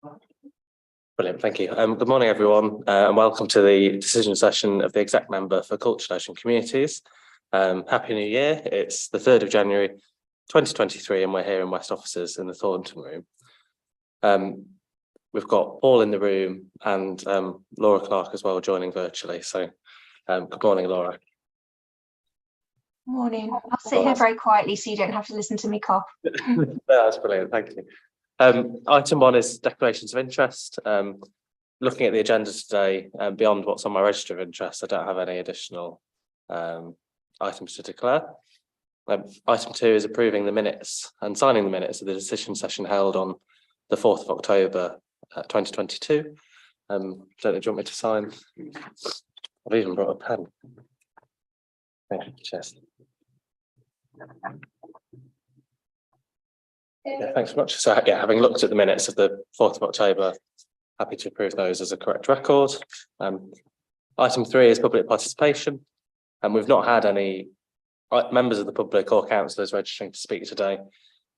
Brilliant, thank you. Good morning, everyone, and welcome to the decision session of the exec member for Culture, Leisure and Communities. Happy New Year. It's the 3rd of January 2023 and we're here in West Offices in the Thornton room. We've got Paul in the room and Laura Clark as well joining virtually. So good morning, Laura. Morning. I'll sit here very quietly so you don't have to listen to me cough. No, that's brilliant, thank you. Item 1 is declarations of interest. Looking at the agenda today, beyond what's on my register of interest, I don't have any additional items to declare. Item 2 is approving the minutes and signing the minutes of the decision session held on the 4th of October 2022. Don't know, do you want me to sign? I've even brought a pen. Thank you, Chess. Yeah, thanks very much. So yeah, having looked at the minutes of the 4th of October, happy to approve those as a correct record. Item 3 is public participation, and we've not had any members of the public or councillors registering to speak today,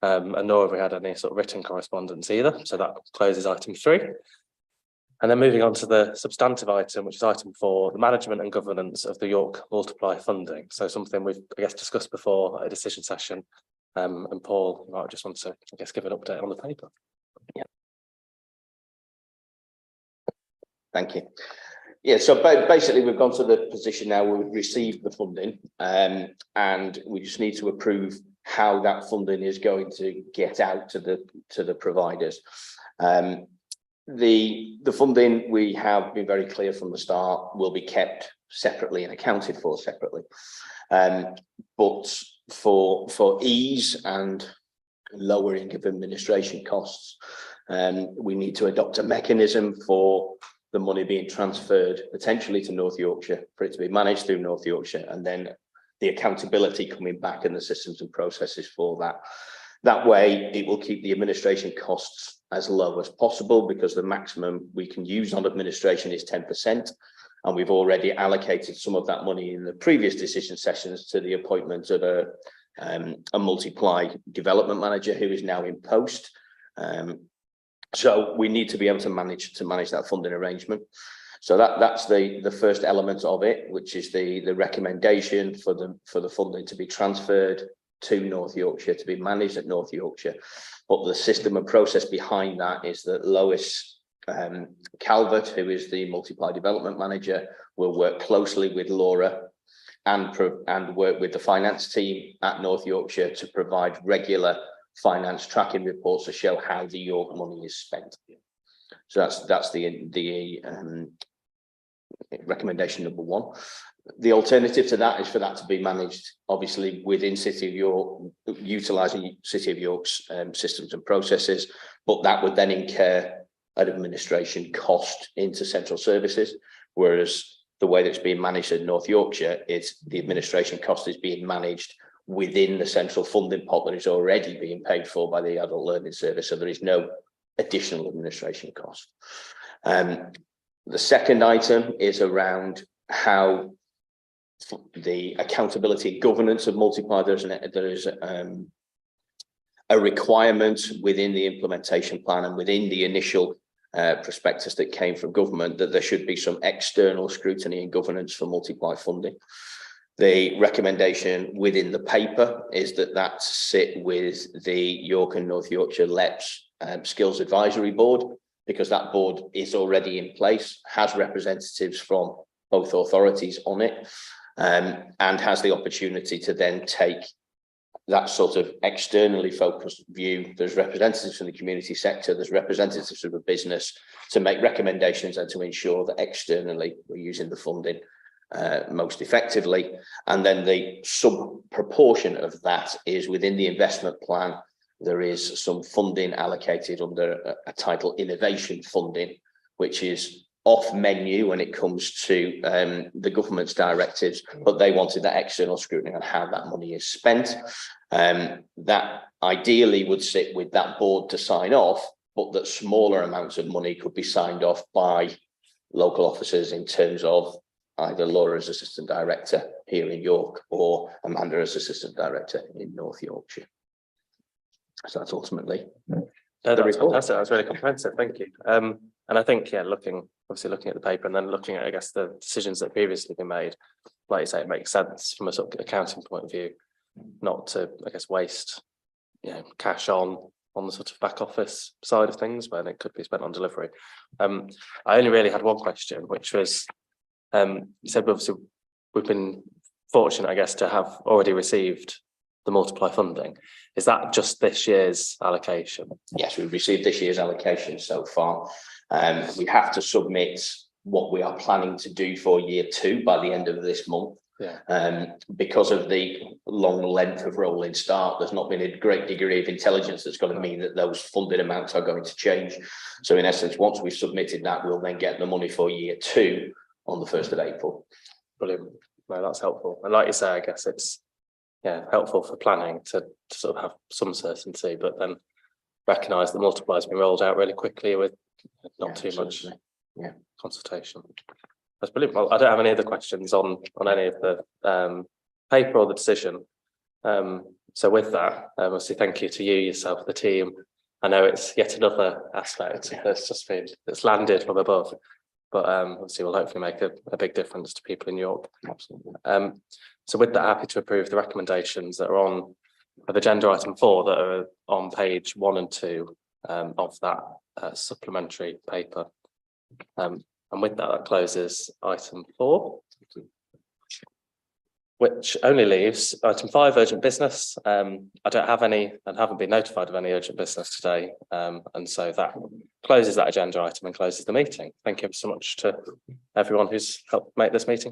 and nor have we had any sort of written correspondence either. So that closes item 3. And then moving on to the substantive item, which is item 4, the management and governance of the York Multiply funding. So something we've, I guess, discussed before at a decision session. And Paul, you might just want to, I guess, give an update on the paper. Yeah. Thank you. Yeah, so basically we've gone to the position now where we've received the funding, and we just need to approve how that funding is going to get out to the providers. The funding, we have been very clear from the start, will be kept separately and accounted for separately. But for ease and lowering of administration costs, we need to adopt a mechanism for the money being transferred potentially to North Yorkshire, for it to be managed through North Yorkshire, and then the accountability coming back and the systems and processes for that. That way, it will keep the administration costs as low as possible, because the maximum we can use on administration is 10%. And we've already allocated some of that money in the previous decision sessions to the appointment of a multiply development manager who is now in post. So we need to be able to manage that funding arrangement. So that's the first element of it, which is the recommendation for the funding to be transferred to North Yorkshire, to be managed at North Yorkshire. But the system and process behind that is that Lois Calvert, who is the multiply development manager, will work closely with Laura and work with the finance team at North Yorkshire to provide regular finance tracking reports to show how the York money is spent. So that's the recommendation number 1. The alternative to that is for that to be managed, obviously, within City of York, utilising City of York's systems and processes, but that would then incur an administration cost into central services, whereas the way that's being managed at North Yorkshire is the administration cost is being managed within the central funding pot that is already being paid for by the Adult Learning Service, so there is no additional administration cost. The second item is around how the accountability and governance of Multiply. There is a requirement within the implementation plan and within the initial prospectus that came from government that there should be some external scrutiny and governance for Multiply funding. The recommendation within the paper is that sit with the York and North Yorkshire LEPS Skills Advisory Board, because that board is already in place, has representatives from both authorities on it, and has the opportunity to then take that sort of externally focused view. There's representatives from the community sector, there's representatives from the business to make recommendations and to ensure that externally we're using the funding most effectively. And then the sub proportion of that is within the investment plan. There is some funding allocated under a title innovation funding, which is off menu when it comes to the government's directives, but they wanted that external scrutiny on how that money is spent. That ideally would sit with that board to sign off, but that smaller amounts of money could be signed off by local officers in terms of either Laura as Assistant Director here in York or Amanda as Assistant Director in North Yorkshire. So that's ultimately No, the that's report. fantastic. That was really comprehensive. Thank you. And I think, yeah, looking at the paper and then looking at, I guess, the decisions that previously been made, like you say, it makes sense from a sort of accounting point of view, not to, I guess, waste, cash on the sort of back office side of things when it could be spent on delivery. I only really had one question, which was, you said obviously we've been fortunate, I guess, to have already received the multiply funding. Is that just this year's allocation? Yes, we've received this year's allocation so far. We have to submit what we are planning to do for year 2 by the end of this month. Yeah. Because of the long length of rolling start, there's not been a great degree of intelligence that's going to mean that those funded amounts are going to change. So in essence, once we've submitted that, we'll then get the money for year 2 on the 1st of April. Brilliant. No, that's helpful. And like you say, I guess it's helpful for planning to sort of have some certainty, but then recognise the multiplier has been rolled out really quickly with not too much consultation. That's brilliant. Well, I don't have any other questions on any of the paper or the decision. So with that, obviously thank you to you, yourself, the team. I know it's yet another aspect that's landed from above, but obviously will hopefully make a big difference to people in York. Absolutely. So with that, happy to approve the recommendations that are on of agenda item 4 that are on page 1 and 2 of that supplementary paper. And with that, that closes item 4, which only leaves item 5, urgent business. I don't have any and haven't been notified of any urgent business today. And so that closes that agenda item and closes the meeting. Thank you so much to everyone who's helped make this meeting happen.